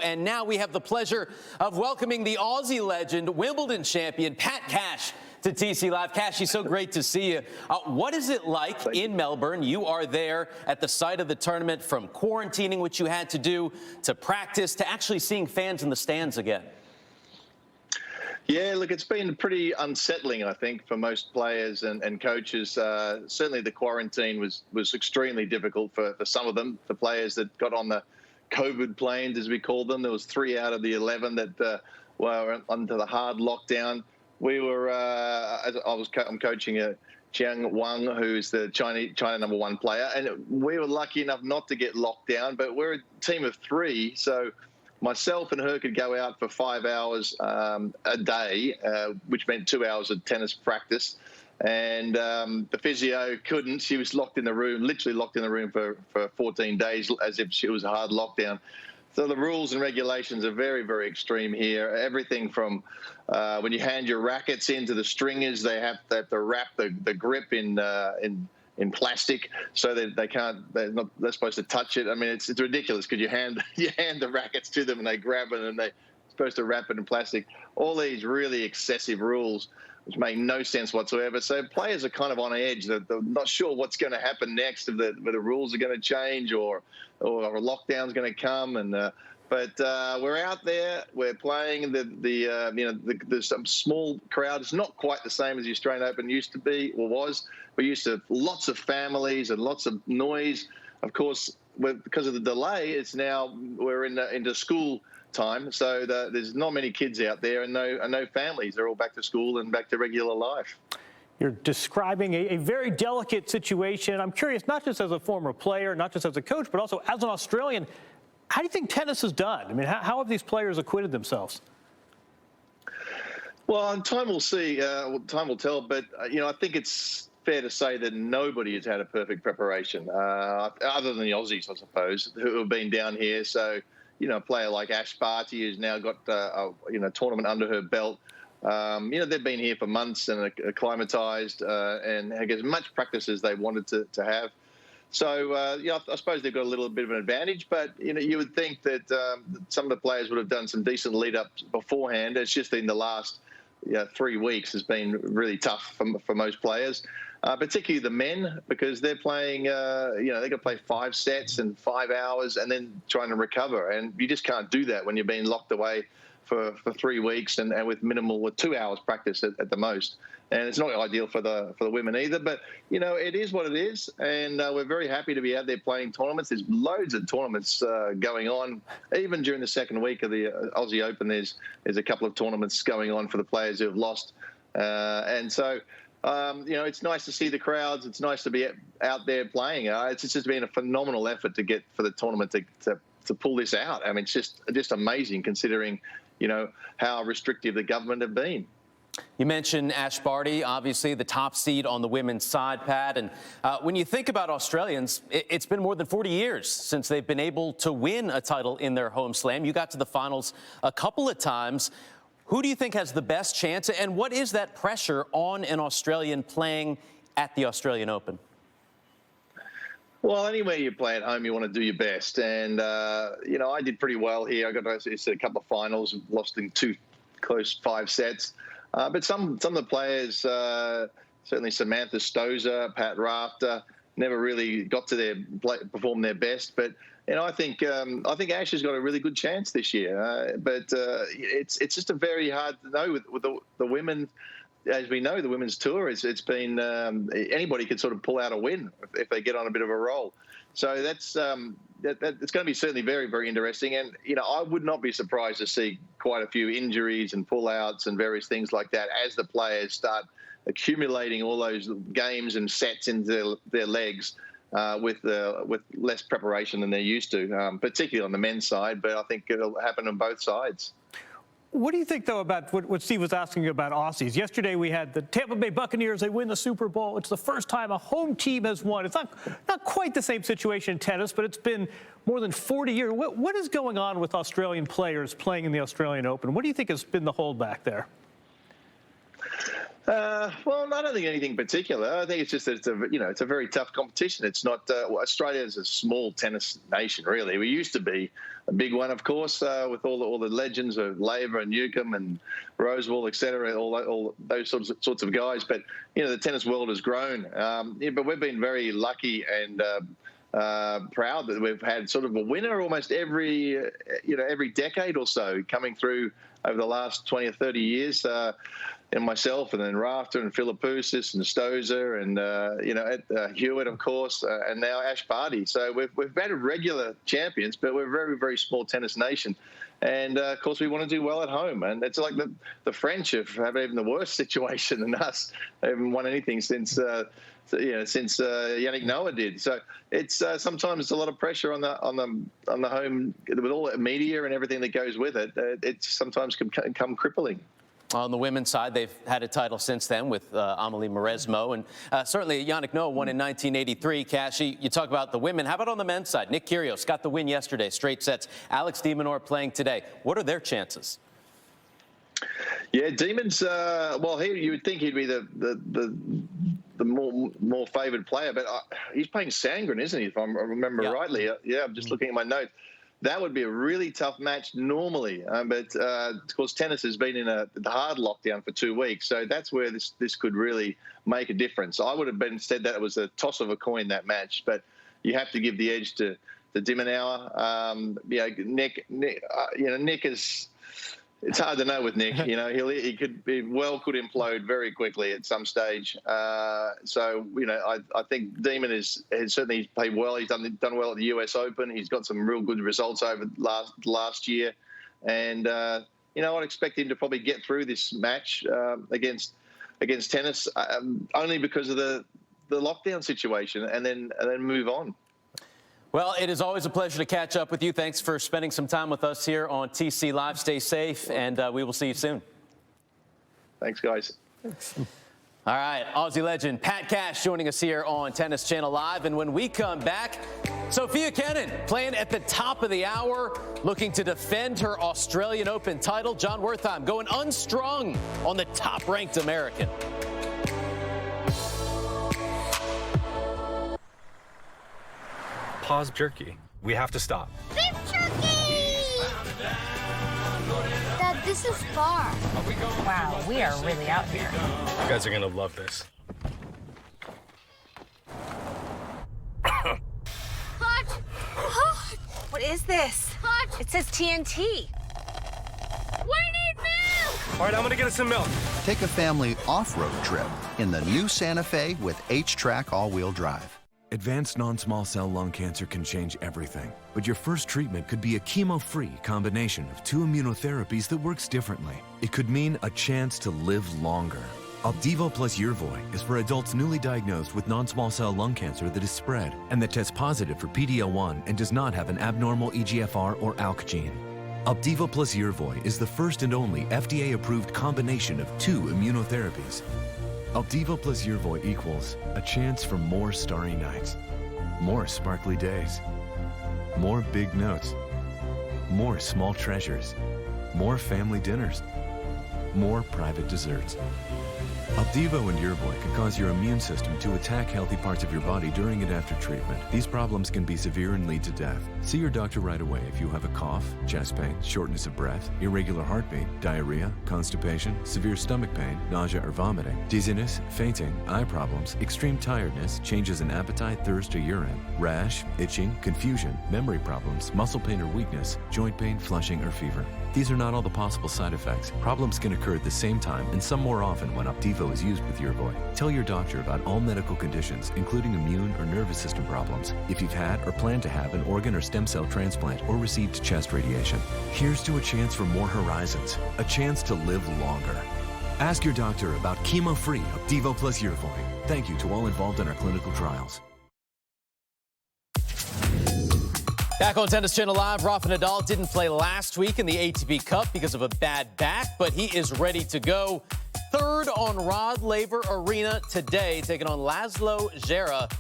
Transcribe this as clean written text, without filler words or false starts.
and now we have the pleasure of welcoming the Aussie legend, Wimbledon champion, Pat Cash, to TC Live. Cashy, so great to see you. What is it like in Melbourne? You are there at the site of the tournament, from quarantining, which you had to do, to practice, to actually seeing fans in the stands again. Yeah, look, it's been pretty unsettling, I think, for most players and coaches. Certainly the quarantine was extremely difficult for some of them, the players that got on the COVID planes, as we call them. There was 3 out of the 11 that were under the hard lockdown. We were, I'm coaching Jiang Wang, who's the China #1 player, and we were lucky enough not to get locked down, but we're a team of 3, so myself and her could go out for 5 hours a day, which meant 2 hours of tennis practice. And the physio couldn't. She was locked in the room, literally locked in the room for 14 days, as if she was a hard lockdown. So the rules and regulations are very, very extreme here. Everything from when you hand your rackets into the stringers, they have to wrap the grip in plastic, so that they're supposed to touch it. I mean, it's ridiculous, because you hand the rackets to them and they grab it, and they're supposed to wrap it in plastic. All these really excessive rules, which make no sense whatsoever. So players are kind of on edge. They're not sure what's going to happen next, if the rules are going to change or a lockdown's going to come. But we're out there, we're playing. There's some small crowd. It's not quite the same as the Australian Open used to be or was. We're used to lots of families and lots of noise. Of course, because of the delay, it's now we're into school time, so there's not many kids out there, and no families. They're all back to school and back to regular life. You're describing a very delicate situation. I'm curious, not just as a former player, not just as a coach, but also as an Australian, how do you think tennis is done? I mean, how have these players acquitted themselves? Well, time will see. Time will tell. But I think it's fair to say that nobody has had a perfect preparation, other than the Aussies, I suppose, who have been down here. So, a player like Ash Barty, who's now got a tournament under her belt. They've been here for months and acclimatised and have as much practice as they wanted to have. So, I suppose they've got a little bit of an advantage, but, you would think that some of the players would have done some decent lead-ups beforehand. It's just in the last 3 weeks has been really tough for most players, particularly the men, because they're playing, they've got to play 5 sets in 5 hours and then trying to recover. And you just can't do that when you're being locked away for 3 weeks and with 2 hours practice at the most. And it's not ideal for the women either, but it is what it is, and we're very happy to be out there playing tournaments. There's loads of tournaments going on, even during the second week of the Aussie Open. There's a couple of tournaments going on for the players who have lost, and so it's nice to see the crowds. It's nice to be out there playing. It's just been a phenomenal effort to get for the tournament to pull this out. I mean, it's just amazing, considering how restrictive the government have been. You mentioned Ash Barty, obviously the top seed on the women's side, Pat. And when you think about Australians, it's been more than 40 years since they've been able to win a title in their home slam. You got to the finals a couple of times. Who do you think has the best chance, and what is that pressure on an Australian playing at the Australian Open? Well, anywhere you play at home, you want to do your best. And, I did pretty well here. I got to a couple of finals, lost in 2 close 5 sets. But some of the players, certainly Samantha Stosur, Pat Rafter, never really got to perform their best. But I think Ash has got a really good chance this year. But it's just a very hard to know with the women. As we know, the women's tour it's been anybody could sort of pull out a win if they get on a bit of a roll. So that's it's going to be certainly very, very interesting. And I would not be surprised to see quite a few injuries and pullouts and various things like that as the players start accumulating all those games and sets into their legs with less preparation than they're used to, particularly on the men's side. But I think it'll happen on both sides. What do you think, though, about what Steve was asking you about Aussies? Yesterday we had the Tampa Bay Buccaneers. They win the Super Bowl. It's the first time a home team has won. It's not quite the same situation in tennis, but it's been more than 40 years. What is going on with Australian players playing in the Australian Open? What do you think has been the holdback there? Well, I don't think anything particular. I think it's just that it's a very tough competition. It's not Australia is a small tennis nation, really. We used to be a big one, of course, with all the legends of Laver and Newcombe and Rosewall, etc. All those sorts of guys. But the tennis world has grown. But we've been very lucky and proud that we've had sort of a winner almost every decade or so coming through over the last 20 or 30 years. And myself, and then Rafter and Philippoussis and Stosur and Hewitt, of course, and now Ash Barty. So we've had regular champions, but we're a very, very small tennis nation. And of course, we want to do well at home. And it's like the French have even the worse situation than us. They haven't won anything since Yannick Noah did. So it's sometimes it's a lot of pressure on the home with all that media and everything that goes with it. It sometimes can come crippling. On the women's side, they've had a title since then with Amelie Mauresmo. And certainly Yannick Noah won in 1983. Cashy, you talk about the women. How about on the men's side? Nick Kyrgios got the win yesterday, straight sets. Alex De Minaur playing today. What are their chances? Yeah, Demon's, you would think he'd be the more favoured player, but he's playing Sangren, isn't he, if I remember rightly? Yeah, I'm just looking at my notes. That would be a really tough match normally, but of course tennis has been in the hard lockdown for 2 weeks, so that's where this could really make a difference. I would have said that it was a toss of a coin, that match, but you have to give the edge to De Minaur. Nick is. It's hard to know with Nick. He could implode very quickly at some stage. I think Demon has certainly played well. He's done well at the US Open. He's got some real good results over last year, and I'd expect him to probably get through this match against tennis only because of the lockdown situation, and then move on. Well, it is always a pleasure to catch up with you. Thanks for spending some time with us here on TC Live. Stay safe, and we will see you soon. Thanks, guys. All right, Aussie legend Pat Cash joining us here on Tennis Channel Live. And when we come back, Sophia Kenin playing at the top of the hour, looking to defend her Australian Open title. John Wertheim going unstrung on the top-ranked American. Pause jerky. We have to stop. Beef jerky! Dad, this is far. Wow, we are really out here. You guys are gonna love this. Hot! Hot! What is this? Hot! It says TNT. We need milk! All right, I'm gonna get us some milk. Take a family off-road trip in the new Santa Fe with H-Track all-wheel drive. Advanced non-small cell lung cancer can change everything, but your first treatment could be a chemo-free combination of 2 immunotherapies that works differently. It could mean a chance to live longer. Opdivo plus Yervoy is for adults newly diagnosed with non-small cell lung cancer that is spread and that tests positive for PD-L1 and does not have an abnormal EGFR or ALK gene. Opdivo plus Yervoy is the first and only FDA-approved combination of 2 immunotherapies. Opdivo plus Yervoy equals a chance for more starry nights, more sparkly days, more big notes, more small treasures, more family dinners, more private desserts. Opdivo and Yervoy can cause your immune system to attack healthy parts of your body during and after treatment. These problems can be severe and lead to death. See your doctor right away if you have a cough, chest pain, shortness of breath, irregular heartbeat, diarrhea, constipation, severe stomach pain, nausea or vomiting, dizziness, fainting, eye problems, extreme tiredness, changes in appetite, thirst or urine, rash, itching, confusion, memory problems, muscle pain or weakness, joint pain, flushing or fever. These are not all the possible side effects. Problems can occur at the same time and some more often when Opdivo is used with Yervoy. Tell your doctor about all medical conditions, including immune or nervous system problems, if you've had or plan to have an organ or stem cell transplant or received chest radiation. Here's to a chance for more horizons, a chance to live longer. Ask your doctor about chemo-free Opdivo plus Yervoy. Thank you to all involved in our clinical trials. Back on Tennis Channel Live, Rafa Nadal didn't play last week in the ATP Cup because of a bad back, but he is ready to go. Third on Rod Laver Arena today, taking on Laszlo Djere.